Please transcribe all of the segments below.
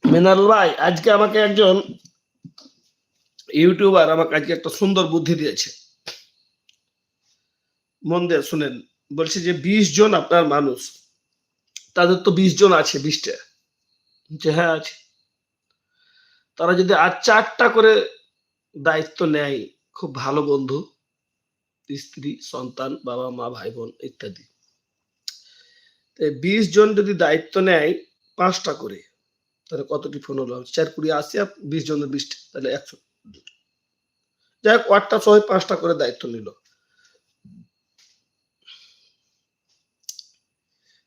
মিনারুল ভাই, আজকে আমাকে একজন ইউটিউবার আমাকে আজকে একটা সুন্দর বুদ্ধি দিয়েছে। মন দিয়ে শুনেন। বলছে যে 20 জন আপনার মানুষ, তাদের তো 20 জন আছে 20টা। যে হ্যাঁ আছে। তারা যদি আর 4টা করে দায়িত্ব নেয়, খুব ভালো বন্ধু, স্ত্রী, সন্তান, বাবা, মা, ভাই, বোন ইত্যাদি। 20 জন যদি দায়িত্ব নেয় 5টা করে, তাহলে কতটি ফোন হলো? 4 20 80 আর 20 জনের 20টা, তাহলে 100। যাই হোক, ওয়ার্ডটা সহ 5টা করে দায়িত্ব নিল।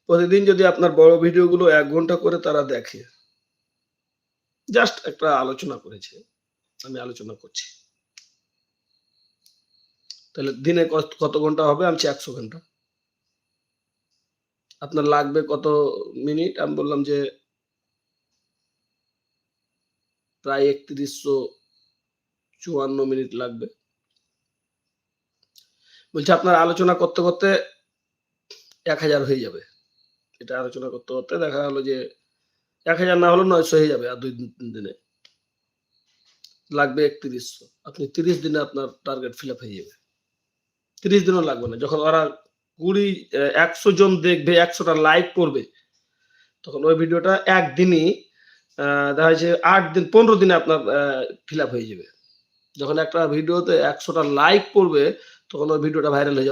প্রতিদিন যদি আপনার বড় ভিডিওগুলো 1 ঘন্টা করে তারা দেখে, জাস্ট একটা আলোচনা করেছে, আমি আলোচনা করছি, তাহলে দিনে কত ঘন্টা হবে? আমি 100 ঘন্টা। আপনার লাগবে কত মিনিট? আমি বললাম যে প্রায় 3154 মিনিট লাগবে। বলছে আপনার আলোচনা করতে করতে 1000 হয়ে যাবে। এটা আলোচনা করতে করতে দেখা গেল যে 1000 না হলেও 900 হয়ে যাবে আর 2 দিনে। লাগবে 3100। আপনি 30 দিনে আপনার টার্গেট ফিল আপ হয়ে যাবে। 30 দিনও লাগবে না। যখন ওরা 100 জন দেখবে, 100টা লাইক করবে, তখন ওই ভিডিওটা একদিনই দেখা যাচ্ছে 8 দিন 15 দিনে আপনার ফিল আপ হয়ে যাবে। যখন একটা ভিডিওতে 100টা লাইক পড়বে, তখন ওই ভিডিওটা ভাইরাল হয়ে যাওয়া